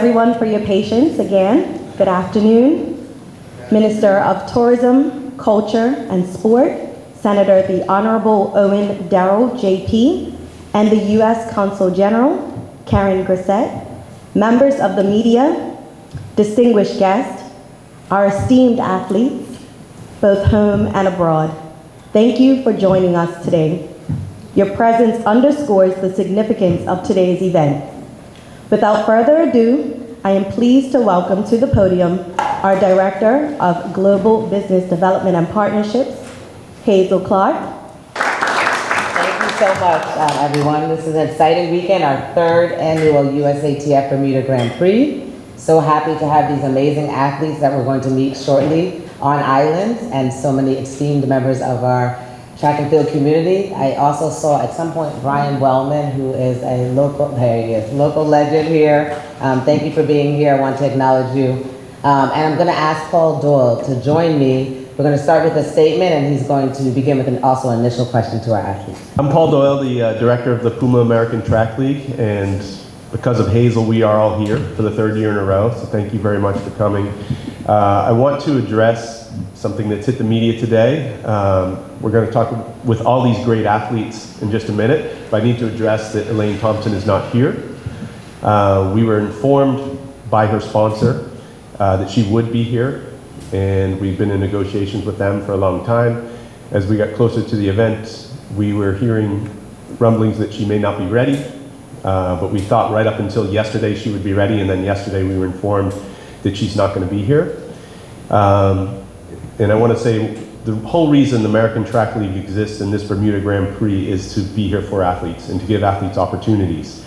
everyone for your patience again. Good afternoon. Minister of Tourism, Culture, and Sport, Senator the Honorable Owen Darrell, JP, and the U.S. Consul General, Karen Grissett, members of the media, distinguished guests, our esteemed athletes, both home and abroad. Thank you for joining us today. Your presence underscores the significance of today's event. Without further ado, I am pleased to welcome to the podium our Director of Global Business Development and Partnerships, Hazel Clark. Thank you so much, everyone. This is an exciting weekend, our third annual USATF Bermuda Grand Prix. So happy to have these amazing athletes that we're going to meet shortly on islands, and so many esteemed members of our track and field community. I also saw at some point Brian Wellman, who is a local, there he is, local legend here. Thank you for being here. I want to acknowledge you. And I'm going to ask Paul Doyle to join me. We're going to start with a statement, and he's going to begin with also an initial question to our athletes. I'm Paul Doyle, the director of the Puma American Track League, and because of Hazel, we are all here for the third year in a row, so thank you very much for coming. I want to address something that's hit the media today. We're going to talk with all these great athletes in just a minute, but I need to address that Elaine Thompson is not here. We were informed by her sponsor that she would be here, and we've been in negotiations with them for a long time. As we got closer to the event, we were hearing rumblings that she may not be ready, but we thought right up until yesterday she would be ready, and then yesterday we were informed that she's not going to be here. And I want to say the whole reason the American Track League exists in this Bermuda Grand Prix is to be here for athletes and to give athletes opportunities.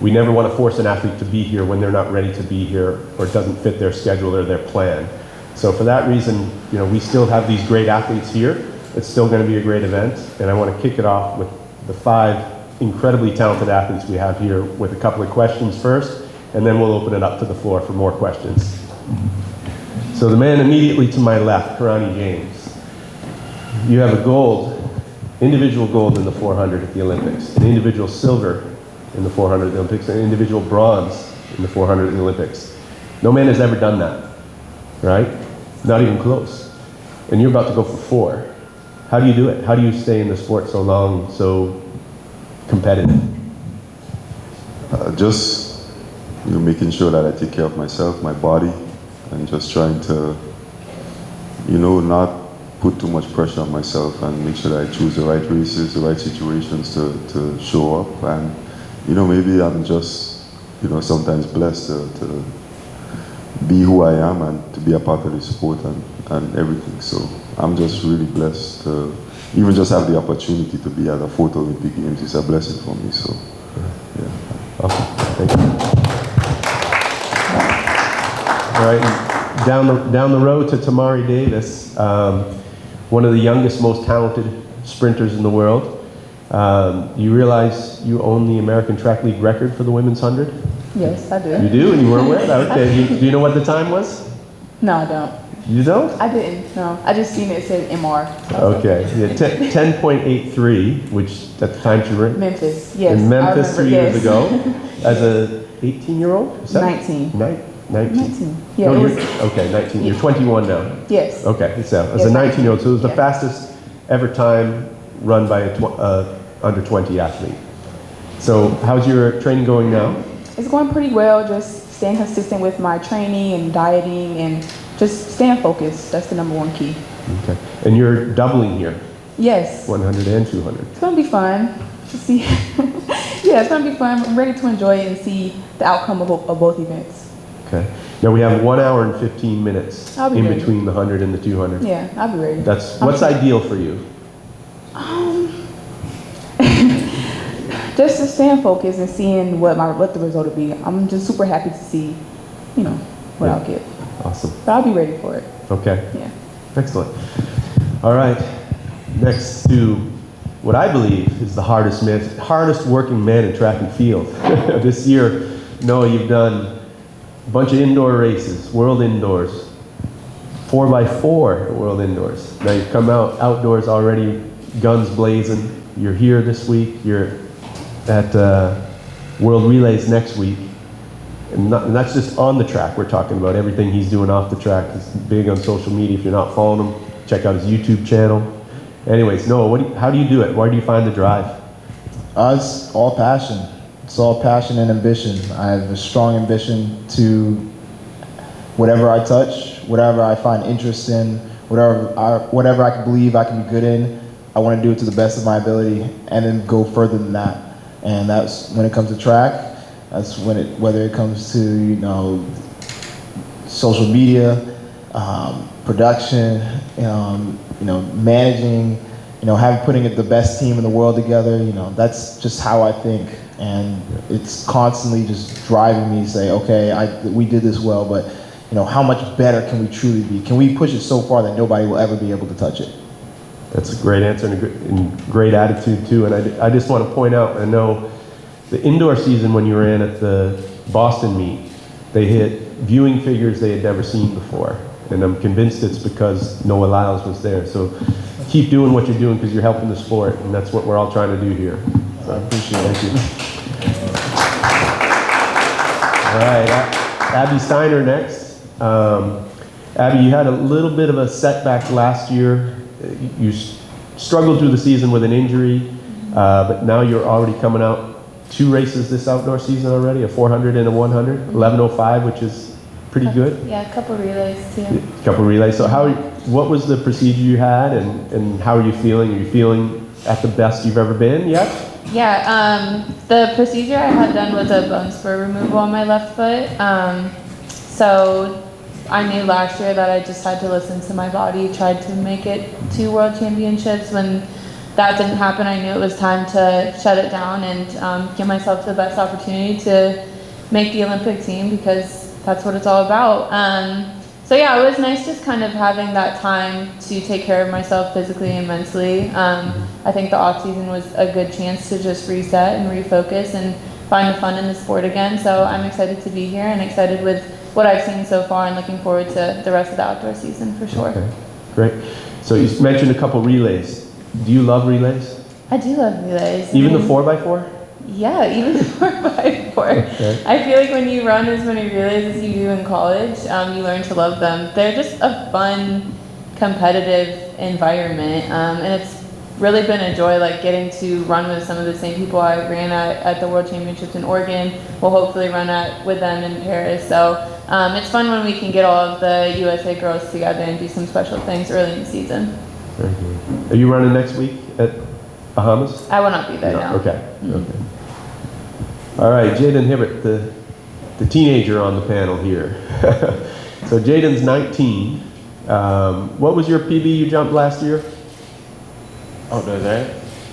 We never want to force an athlete to be here when they're not ready to be here or it doesn't fit their schedule or their plan. So for that reason, you know, we still have these great athletes here. It's still going to be a great event, and I want to kick it off with the 5 incredibly talented athletes we have here with a couple of questions first, and then we'll open it up to the floor for more questions. So the man immediately to my left, Karani James, you have a gold, individual gold in the 400 at the Olympics, an individual silver in the 400 at the Olympics, an individual bronze in the 400 at the Olympics. No man has ever done that, right? Not even close. And you're about to go for 4. How do you do it? How do you stay in the sport so long, so competitive? Just making sure that I take care of myself, my body, and just trying to, not put too much pressure on myself and make sure that I choose the right races, the right situations to show up. And, maybe I'm just, sometimes blessed to be who I am and to be a part of the sport and everything. So I'm just really blessed to even just have the opportunity to be at the 4th Olympic Games. It's a blessing for me, so, yeah. Awesome, thank you. All right, down the road to Tamari Davis, one of the youngest, most talented sprinters in the world. You realize you own the American Track League record for the women's 100? Yes, I do. You do? And you were aware of that? Okay. Do you know what the time was? No, I don't. You don't? I didn't, no. I just seen it said MR. Okay, yeah, 10.83, which at the time you were in Memphis, yes. in Memphis 3 years yes. ago, as a 18-year-old? 19. 19. Yeah, No, it was, okay, 19. You're 21 now. yes. Okay, so as Yes, a 19-year-old, so it was the yeah. fastest ever time run by a under 20 athlete. So how's your training going now? It's going pretty well, just staying consistent with my training and dieting and just staying focused. That's the #1 key. Okay, and you're doubling here, Yes. 100 and 200. It's going to be fun to see. Yeah, it's going to be fun. I'm ready to enjoy it and see the outcome of both events. Okay, now we have 1 hour and 15 minutes I'll be in ready. between the 100 and the 200. Yeah, I'll be ready. What's ideal for you? Just to staying focused and seeing what the result will be. I'm just super happy to see, what I'll get. Awesome. But I'll be ready for it. Okay. Yeah. Excellent. All right. Next to what I believe is the hardest working man in track and field. This year, Noah, you've done a bunch of indoor races, world indoors, 4x4 at world indoors. Now you've come out outdoors already, guns blazing. You're here this week. You're at World Relays next week. And that's just on the track. We're talking about everything he's doing off the track. He's big on social media. If you're not following him, check out his YouTube channel. Anyways, Noah, how do you do it? Where do you find the drive? It's all passion. It's all passion and ambition. I have a strong ambition to whatever I touch, whatever I find interest in, whatever I can believe I can be good in, I want to do it to the best of my ability and then go further than that. And that's when it comes to track. That's when whether it comes to, social media, production, managing, putting the best team in the world together, that's just how I think. And it's constantly just driving me to say, okay, we did this well, but how much better can we truly be? Can we push it so far that nobody will ever be able to touch it? That's a great answer and great attitude too. And I just want to point out, I know the indoor season when you were in at the Boston meet, they hit viewing figures they had never seen before. And I'm convinced it's because Noah Lyles was there. So keep doing what you're doing because you're helping the sport, and that's what we're all trying to do here. So I appreciate it. Thank you. All right, Abby Steiner next. Abby, you had a little bit of a setback last year. You struggled through the season with an injury, but now you're already coming out 2 races this outdoor season already, a 400 and a 100, 11:05, which is pretty good. Yeah, a couple relays too. A couple relays. So what was the procedure you had, and how are you feeling? Are you feeling at the best you've ever been yet? Yeah, the procedure I had done was a bone spur removal on my left foot. So I knew last year that I just had to listen to my body, tried to make it to World Championships. When that didn't happen, I knew it was time to shut it down and give myself the best opportunity to make the Olympic team, because that's what it's all about. So yeah, it was nice just kind of having that time to take care of myself physically and mentally. I think the off season was a good chance to just reset and refocus and find the fun in the sport again. So I'm excited to be here and excited with what I've seen so far and looking forward to the rest of the outdoor season for sure. Okay, great. So you mentioned a couple relays. Do you love relays? I do love relays. Even the 4x4? Yeah, even the 4x4. Okay. I feel like when you run as many relays as you do in college, you learn to love them. They're just a fun, competitive environment, and it's really been a joy, like getting to run with some of the same people I ran at the World Championships in Oregon. We'll hopefully run with them in Paris. So it's fun when we can get all of the USA girls together and do some special things early in the season. Very good. Are you running next week at Bahamas? I will not be there now. Okay. Okay. All right, Jaden Hibbert, the teenager on the panel here. So Jaden's 19. What was your PB you jumped last year? Outdoors, right?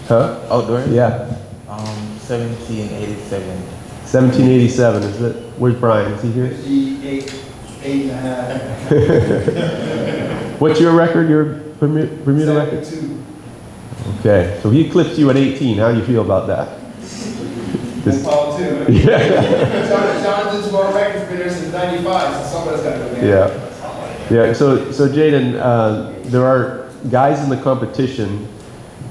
Huh? Outdoors? Yeah. 1787. 1787, is it? Where's Brian? Is he here? 58.5. What's your record, your Bermuda record? 72. Okay, so he eclipsed you at 18. How do you feel about that? That's all too. Yeah. Jonathan's world record's been there since 95, so somebody's got to go Yeah. Yeah, so Jaden, there are guys in the competition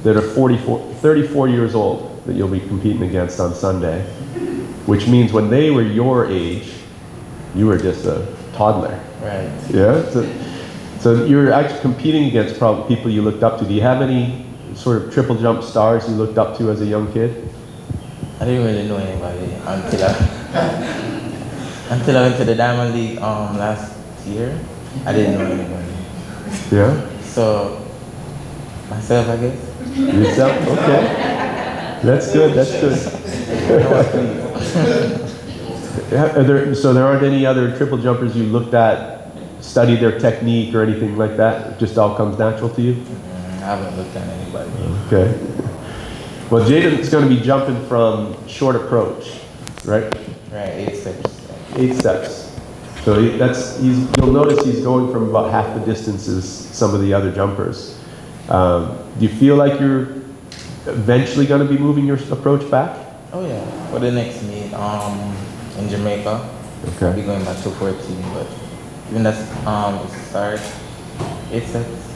that are 34 years old that you'll be competing against on Sunday, which means when they were your age, you were just a toddler. Right. Yeah? So you're actually competing against probably people you looked up to. Do you have any sort of triple jump stars you looked up to as a young kid? I didn't really know anybody until I went to the Diamond League last year. I didn't know anybody. Yeah? So, myself, I guess. Yourself? Okay. That's good, that's good. So there aren't any other triple jumpers you looked at, studied their technique or anything like that? It just all comes natural to you? I haven't looked at anybody. Okay. Well, Jaden's going to be jumping from short approach, right? Right, 8 steps. 8 steps. So you'll notice he's going from about half the distance as some of the other jumpers. Do you feel like you're eventually going to be moving your approach back? Oh yeah, for the next meet in Jamaica. Okay. I'll be going back to 14, but even that's start 8 steps.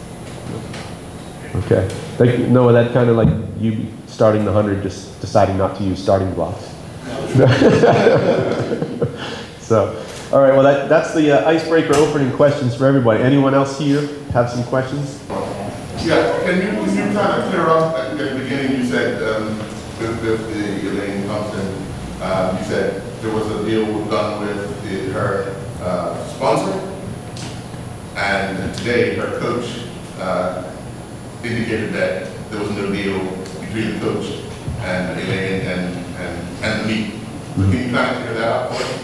Okay. Like, Noah, that kind of like you starting the 100, just deciding not to use starting blocks. So, all right, well, that's the icebreaker opening questions for everybody. Anyone else here have some questions? Yeah, can you kind of clear up at the beginning? You said with the Elaine Thompson, you said there was a deal done with her sponsor, and today her coach indicated that there was no deal between the coach and Elaine and the meet. So can you kind of clear that up for us?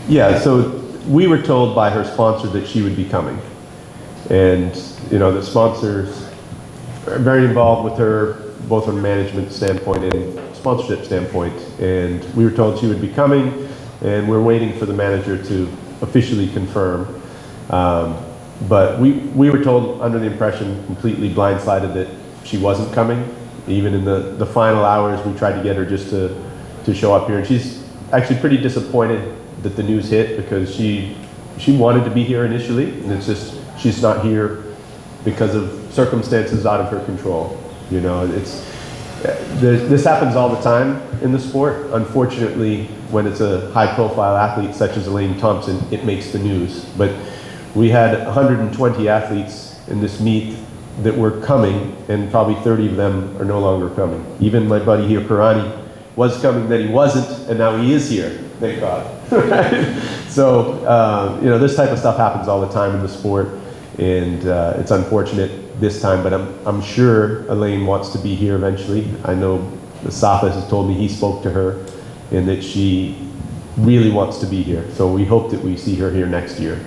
Yeah, so we were told by her sponsor that she would be coming. And, you know, the sponsors are very involved with her, both from a management standpoint and sponsorship standpoint. And we were told she would be coming, and we're waiting for the manager to officially confirm. But we were told under the impression, completely blindsided, that she wasn't coming. Even in the final hours, we tried to get her just to show up here. And she's actually pretty disappointed that the news hit, because she wanted to be here initially, and it's just she's not here because of circumstances out of her control. You know, this happens all the time in the sport. Unfortunately, when it's a high-profile athlete such as Elaine Thompson, it makes the news. But we had 120 athletes in this meet that were coming, and probably 30 of them are no longer coming. Even my buddy here, Pirani, was coming, that he wasn't, and now he is here. Thank God. So, you know, this type of stuff happens all the time in the sport, and it's unfortunate this time, but I'm sure Elaine wants to be here eventually. I know the Safas has told me he spoke to her, and that she really wants to be here. So we hope that we see her here next year.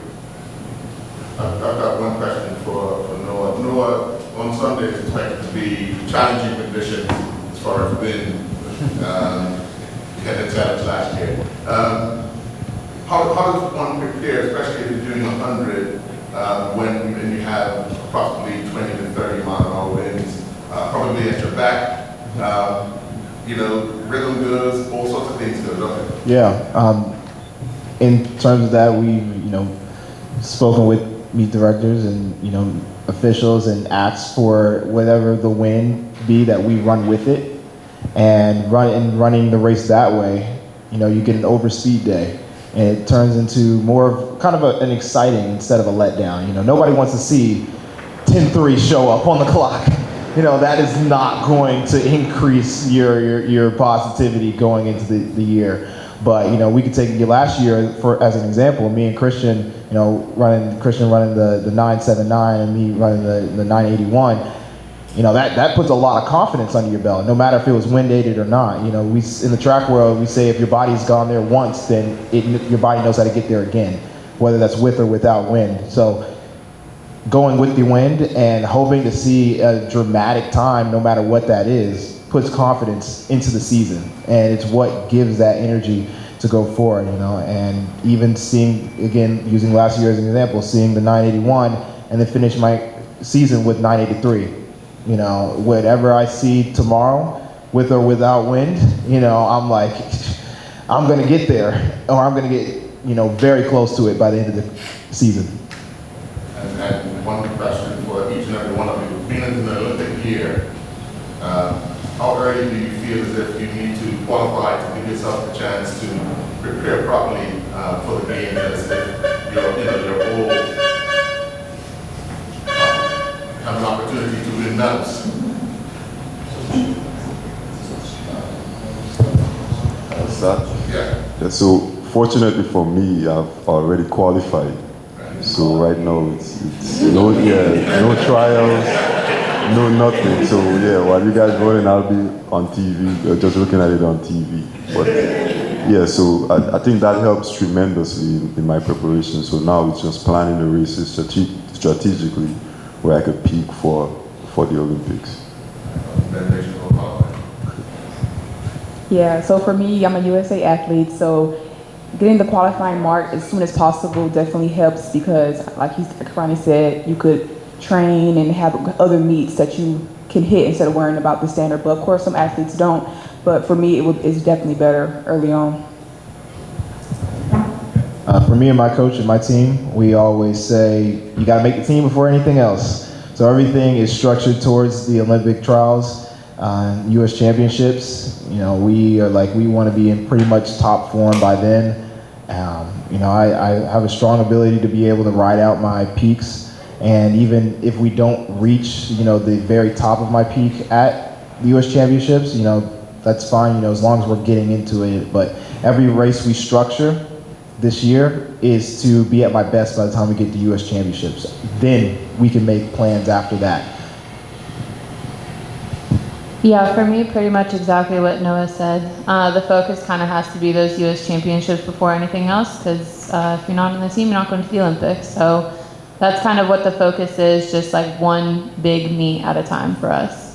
I've got one question for Noah. Noah, on Sunday is expected to be challenging conditions as far as wind. You had a challenge last year. How does one prepare, especially if you're doing 100, when you have approximately 20 to 30 mile an hour winds, probably at your back? You know, rhythm goods, all sorts of things go, don't it? Yeah. In terms of that, we've spoken with meet directors and officials and asked for whatever the wind be that we run with it, and running the race that way, you get an overspeed day, and it turns into more of kind of an exciting instead of a letdown. Nobody wants to see 10-3 show up on the clock. That is not going to increase your positivity going into the year. But we could take last year as an example. Me and Christian, running the 979 and me running the 981. That puts a lot of confidence under your belt, no matter if it was wind aided or not. We in the track world, we say if your body's gone there once, then your body knows how to get there again, whether that's with or without wind. So going with the wind and hoping to see a dramatic time, no matter what that is, puts confidence into the season, and it's what gives that energy to go forward. And even seeing, again, using last year as an example, seeing the 981 and then finish my season with 983. Whatever I see tomorrow, with or without wind, I'm like, I'm gonna get there, or I'm gonna get, very close to it by the end of the season. And one question for each and every one of you. Being in the Olympic year, how early do you feel as if you need to qualify to give yourself the chance to prepare properly for the game, as if you're all have an opportunity to win medals? Yeah, so fortunately for me, I've already qualified. So right now it's no trials, no nothing. So yeah, while you guys voting, I'll be on TV, just looking at it on TV. But yeah, so I think that helps tremendously in my preparation. So now it's just planning the races strategically, where I could peak for the Olympics. Yeah, so for me, I'm a USA athlete, so getting the qualifying mark as soon as possible definitely helps, because like Ronnie said, you could train and have other meets that you can hit instead of worrying about the standard. But of course, some athletes don't. But for me, it's definitely better early on. For me and my coach and my team, we always say, you gotta make the team before anything else. So everything is structured towards the Olympic trials, US championships. We are like, we wanna be in pretty much top form by then. I have a strong ability to be able to ride out my peaks, and even if we don't reach, the very top of my peak at the U.S. Championships, that's fine, as long as we're getting into it. But every race we structure this year is to be at my best by the time we get to U.S. Championships. Then we can make plans after that. Yeah, for me, pretty much exactly what Noah said. The focus kind of has to be those U.S. Championships before anything else, because if you're not on the team, you're not going to the Olympics. So that's kind of what the focus is, just like one big meet at a time for us.